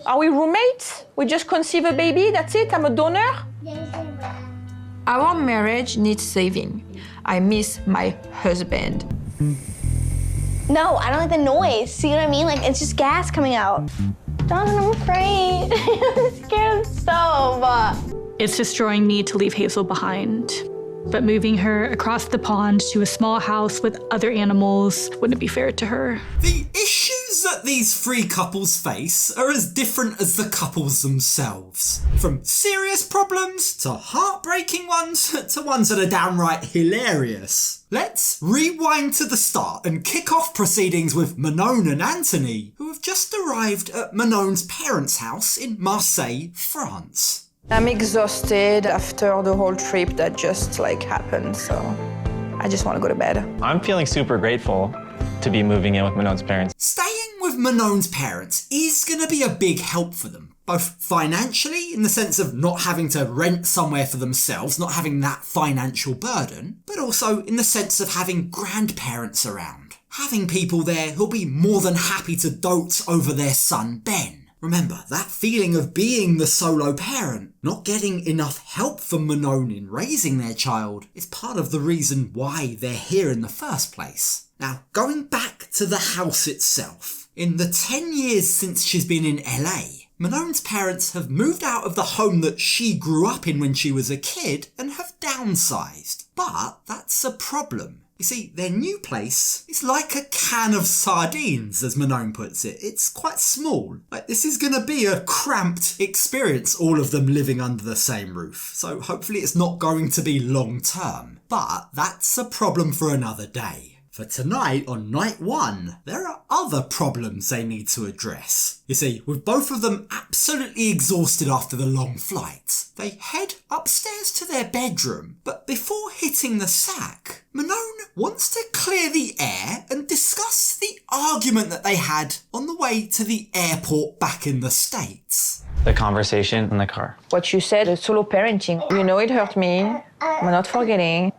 Are we roommates? We just conceive a baby, that's it? I'm a donor? Our marriage needs saving. I miss my husband. No, I don't like the noise. See what I mean? Like, it's just gas coming out. Jonathan, I'm afraid. I'm scared of stove. It's destroying me to leave Hazel behind. But moving her across the pond to a small house with other animals wouldn't be fair to her. The issues that these three couples face are as different as the couples themselves. From serious problems to heartbreaking ones to ones that are downright hilarious. Let's rewind to the start and kick off proceedings with Manon and Anthony, who have just arrived at Manon's parents' house in Marseille, France. I'm exhausted after the whole trip that just happened, so I just want to go to bed. I'm feeling super grateful to be moving in with Manon's parents. Staying with Manon's parents is going to be a big help for them, both financially in the sense of not having to rent somewhere for themselves, not having that financial burden, but also in the sense of having grandparents around, having people there who'll be more than happy to dote over their son Ben. Remember, that feeling of being the solo parent, not getting enough help from Manon in raising their child, is part of the reason why they're here in the first place. Now, going back to the house itself, in the 10 years since she's been in LA, Manon's parents have moved out of the home that she grew up in when she was a kid and have downsized. But that's a problem. You see, their new place is like a can of sardines, as Manon puts it. It's quite small. This is going to be a cramped experience, all of them living under the same roof. So hopefully it's not going to be long term. But that's a problem for another day. For tonight, on night one, there are other problems they need to address. You see, with both of them absolutely exhausted after the long flight, they head upstairs to their bedroom, but before hitting the sack, Manon wants to clear the air and discuss the argument that they had on the way to the airport back in the States. The conversation in the car. What you said, solo parenting, you know it hurt me. I'm not forgetting.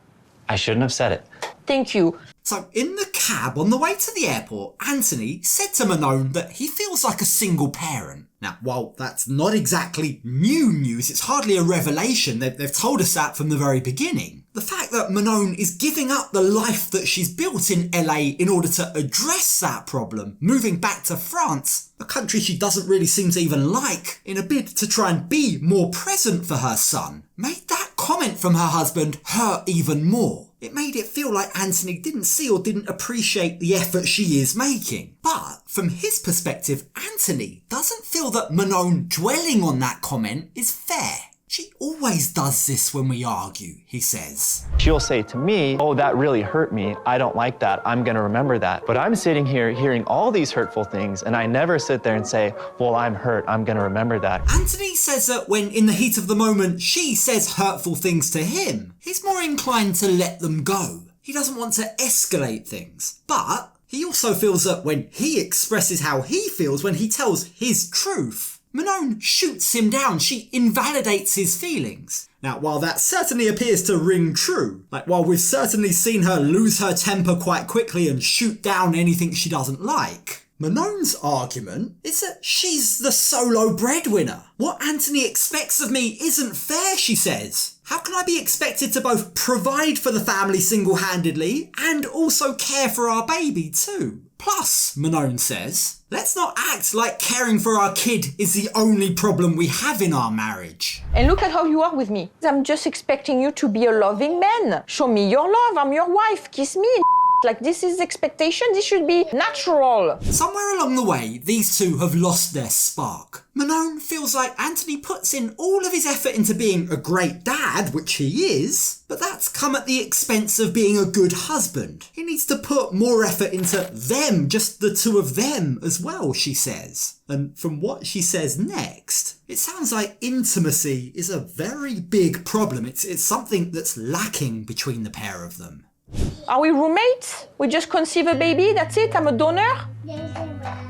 I shouldn't have said it. Thank you. So in the cab on the way to the airport, Antony said to Manon that he feels like a single parent. Now, while that's not exactly new news, it's hardly a revelation. They've told us that from the very beginning. The fact that Manon is giving up the life that she's built in LA in order to address that problem, moving back to France, a country she doesn't really seem to even like, in a bid to try and be more present for her son, made that comment from her husband hurt even more. It made it feel like Antony didn't see or didn't appreciate the effort she is making. But from his perspective, Antony doesn't feel that Manon dwelling on that comment is fair. She always does this when we argue, he says. She'll say to me, oh, that really hurt me. I don't like that. I'm going to remember that. But I'm sitting here hearing all these hurtful things, and I never sit there and say, well, I'm hurt. I'm going to remember that. Antony says that when in the heat of the moment she says hurtful things to him, he's more inclined to let them go. He doesn't want to escalate things. But he also feels that when he expresses how he feels, when he tells his truth, Manon shoots him down. She invalidates his feelings. Now, while that certainly appears to ring true, while we've certainly seen her lose her temper quite quickly and shoot down anything she doesn't like, Manon's argument is that she's the solo breadwinner. What Antony expects of me isn't fair, she says. How can I be expected to both provide for the family single-handedly and also care for our baby too? Plus, Manon says, let's not act like caring for our kid is the only problem we have in our marriage. And look at how you are with me. I'm just expecting you to be a loving man. Show me your love, I'm your wife, kiss me. This is expectation, this should be natural. Somewhere along the way, these two have lost their spark. Manon feels like Antony puts in all of his effort into being a great dad, which he is, but that's come at the expense of being a good husband. He needs to put more effort into them, just the two of them as well, she says. And from what she says next, it sounds like intimacy is a very big problem. It's something that's lacking between the pair of them. Are we roommates? We just conceive a baby, that's it? I'm a donor?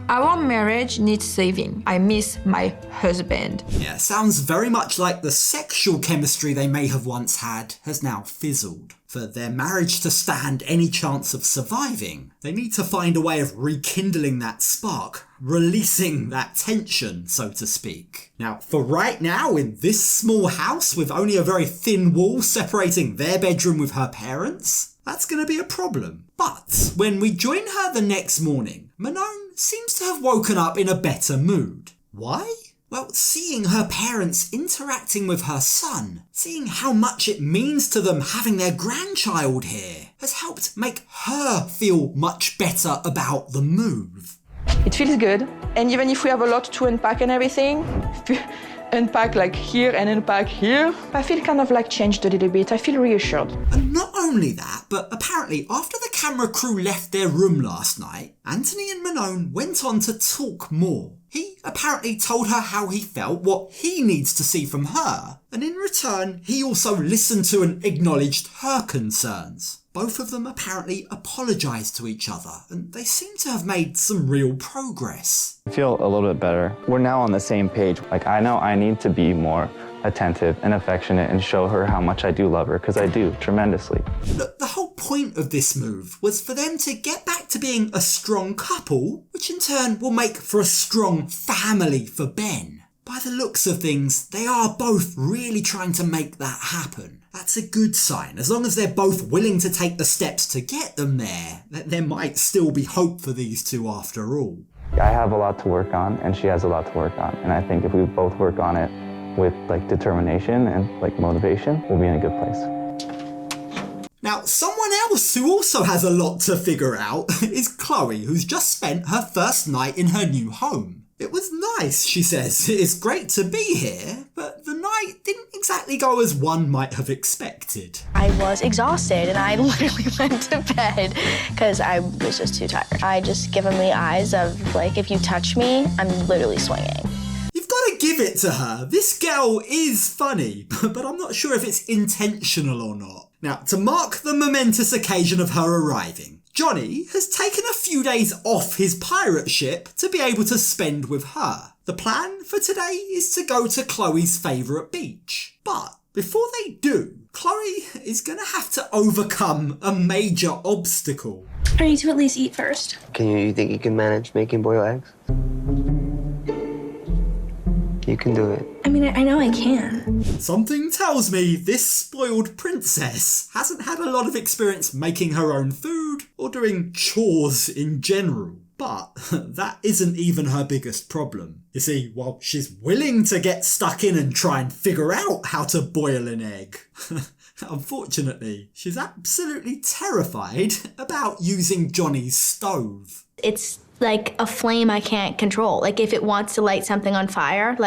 Our marriage needs saving. I miss my husband. Yeah, sounds very much like the sexual chemistry they may have once had has now fizzled. For their marriage to stand any chance of surviving, they need to find a way of rekindling that spark, releasing that tension, so to speak. Now, for right now, in this small house with only a very thin wall separating their bedroom with her parents, that's going to be a problem. But when we join her the next morning, Manon seems to have woken up in a better mood. Why? Well, seeing her parents interacting with her son, seeing how much it means to them having their grandchild here, has helped make her feel much better about the move. It feels good. And even if we have a lot to unpack and everything, unpack like here and unpack here, I feel kind of like changed a little bit. I feel reassured. And not only that, but apparently after the camera crew left their room last night, Antony and Manon went on to talk more. He apparently told her how he felt, what he needs to see from her, and in return, he also listened to and acknowledged her concerns. Both of them apparently apologised to each other, and they seem to have made some real progress. I feel a little bit better. We're now on the same page. Like, I know I need to be more attentive and affectionate and show her how much I do love her, because I do, tremendously. Look, the whole point of this move was for them to get back to being a strong couple, which in turn will make for a strong family for Ben. By the looks of things, they are both really trying to make that happen. That's a good sign. As long as they're both willing to take the steps to get them there might still be hope for these two after all. I have a lot to work on, and she has a lot to work on. And I think if we both work on it with determination and motivation, we'll be in a good place. Now, someone else who also has a lot to figure out is Chloe, who's just spent her first night in her new home. It was nice, she says. It's great to be here, but the night didn't exactly go as one might have expected. I was exhausted and I literally went to bed because I was just too tired. I just give him the eyes of if you touch me, I'm literally swinging. You've got to give it to her. This girl is funny, but I'm not sure if it's intentional or not. Now, to mark the momentous occasion of her arriving, Johny has taken a few days off his pirate ship to be able to spend with her. The plan for today is to go to Chloe's favourite beach. But before they do, Chloe is going to have to overcome a major obstacle. I need to at least eat first. You think you can manage making boiled eggs? You can do it. I mean, I know I can. Something tells me this spoiled princess hasn't had a lot of experience making her own food or doing chores in general. But that isn't even her biggest problem. You see, while she's willing to get stuck in and try and figure out how to boil an egg, unfortunately, she's absolutely terrified about using Johnny's stove. It's like a flame I can't control. If it wants to light something on fire,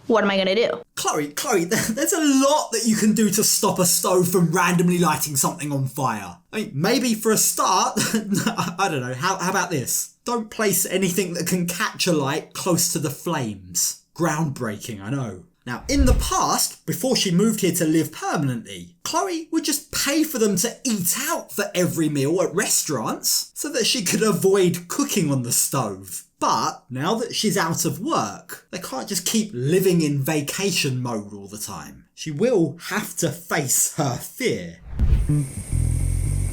what am I gonna do? Chloe, there's a lot that you can do to stop a stove from randomly lighting something on fire. I mean, maybe for a start, I don't know, how about this? Don't place anything that can catch a light close to the flames. Groundbreaking, I know. Now, in the past, before she moved here to live permanently, Chloe would just pay for them to eat out for every meal at restaurants so that she could avoid cooking on the stove. But now that she's out of work, they can't just keep living in vacation mode all the time. She will have to face her fear.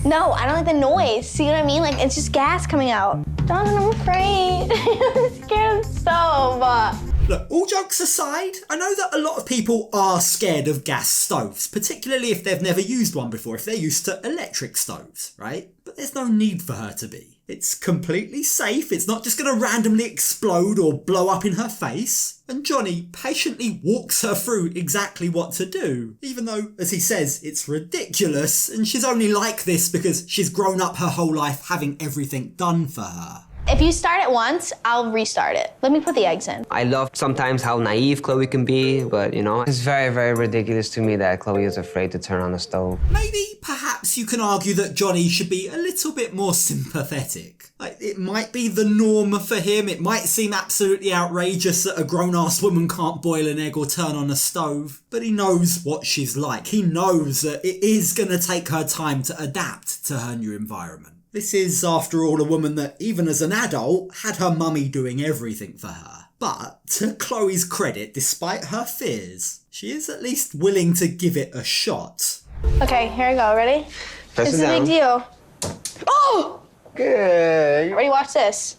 No, I don't like the noise. See what I mean? It's just gas coming out. Donovan, I'm afraid. I'm scared of the stove. Look, all jokes aside, I know that a lot of people are scared of gas stoves, particularly if they've never used one before, if they're used to electric stoves, right? But there's no need for her to be. It's completely safe, it's not just going to randomly explode or blow up in her face. And Johny patiently walks her through exactly what to do, even though, as he says, it's ridiculous and she's only like this because she's grown up her whole life having everything done for her. If you start it once, I'll restart it. Let me put the eggs in. I love sometimes how naive Chloe can be, but it's very, very ridiculous to me that Chloe is afraid to turn on the stove. Maybe, perhaps you can argue that Johny should be a little bit more sympathetic. It might be the norm for him, it might seem absolutely outrageous that a grown-ass woman can't boil an egg or turn on a stove, but he knows what she's like. He knows that it is going to take her time to adapt to her new environment. This is, after all, a woman that, even as an adult, had her mummy doing everything for her. But, to Chloe's credit, despite her fears, she is at least willing to give it a shot. Okay, here we go. Ready? Press This it is a down. big deal. Oh! Good. Ready? Watch this.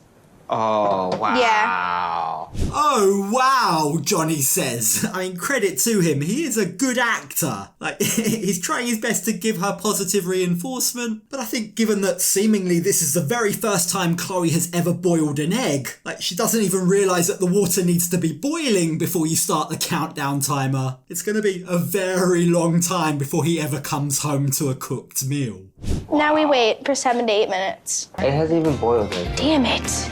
Oh, wow. Yeah. Oh wow, Johnny says. I mean, credit to him, he is a good actor. Like, he's trying his best to give her positive reinforcement, but I think given that seemingly this is the very first time Chloe has ever boiled an egg, like she doesn't even realise that the water needs to be boiling before you start the countdown timer. It's gonna be a very long time before he ever comes home to a cooked meal. Now we wait for 7 to 8 minutes. It hasn't even boiled yet. Damn it.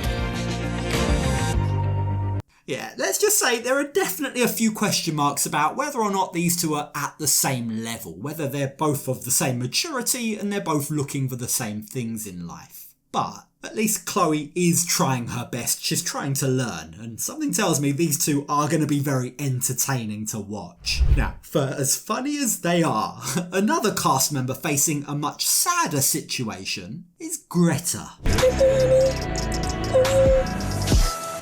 Yeah, let's just say there are definitely a few question marks about whether or not these two are at the same level, whether they're both of the same maturity and they're both looking for the same things in life. But at least Chloe is trying her best, she's trying to learn, and something tells me these two are going to be very entertaining to watch. Now, for as funny as they are, another cast member facing a much sadder situation is Greta.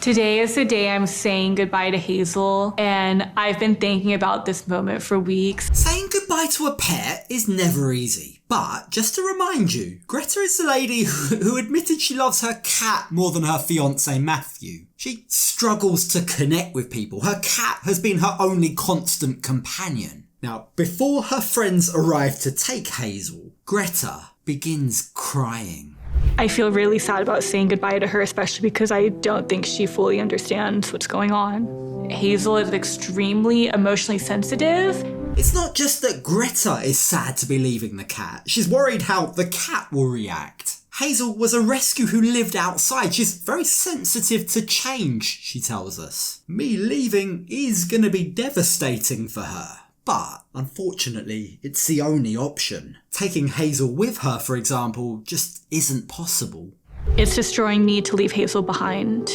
Today is the day I'm saying goodbye to Hazel, and I've been thinking about this moment for weeks. Saying goodbye to a pet is never easy, but just to remind you, Greta is the lady who admitted she loves her cat more than her fiancé Matthew. She struggles to connect with people. Her cat has been her only constant companion. Now, before her friends arrive to take Hazel, Greta begins crying. I feel really sad about saying goodbye to her, especially because I don't think she fully understands what's going on. Hazel is extremely emotionally sensitive. It's not just that Greta is sad to be leaving the cat. She's worried how the cat will react. Hazel was a rescue who lived outside. She's very sensitive to change, she tells us. Me leaving is gonna be devastating for her. But, unfortunately, it's the only option. Taking Hazel with her, for example, just isn't possible. It's destroying me to leave Hazel behind.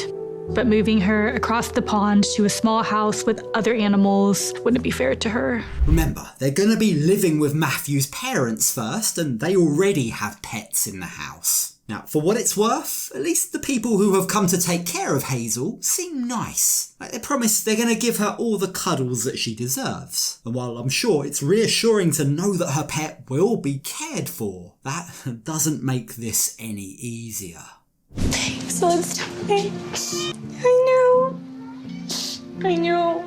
But moving her across the pond to a small house with other animals wouldn't be fair to her. Remember, they're gonna be living with Matthew's parents first, and they already have pets in the house. Now, for what it's worth, at least the people who have come to take care of Hazel seem nice. Like, they promise they're going to give her all the cuddles that she deserves. And while I'm sure it's reassuring to know that her pet will be cared for, that doesn't make this any easier. So it's time. I know.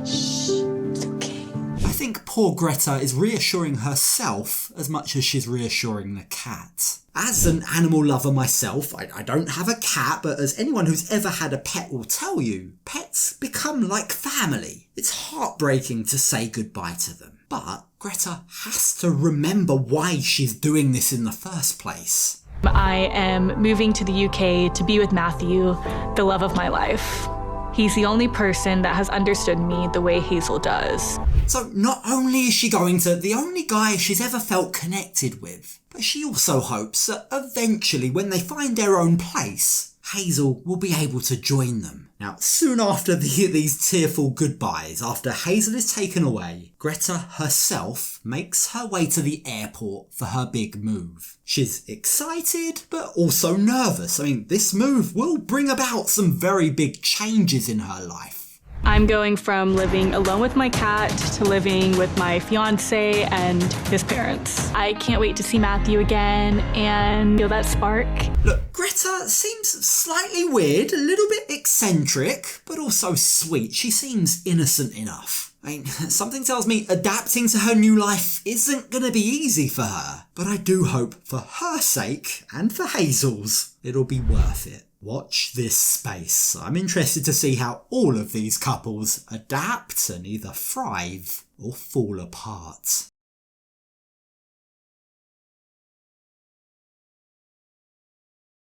It's okay. I think poor Greta is reassuring herself as much as she's reassuring the cat. As an animal lover myself, I don't have a cat, but as anyone who's ever had a pet will tell you, pets become like family. It's heartbreaking to say goodbye to them. But Greta has to remember why she's doing this in the first place. I am moving to the UK to be with Matthew, the love of my life. He's the only person that has understood me the way Hazel does. So not only is she going to the only guy she's ever felt connected with, but she also hopes that eventually when they find their own place, Hazel will be able to join them. Now, soon after these tearful goodbyes, after Hazel is taken away, Greta herself makes her way to the airport for her big move. She's excited, but also nervous. I mean, this move will bring about some very big changes in her life. I'm going from living alone with my cat to living with my fiance and his parents. I can't wait to see Matthew again and feel that spark. Look, Greta seems slightly weird, a little bit eccentric, but also sweet. She seems innocent enough. I mean, something tells me adapting to her new life isn't going to be easy for her. But I do hope for her sake and for Hazel's, it'll be worth it. Watch this space. I'm interested to see how all of these couples adapt and either thrive or fall apart.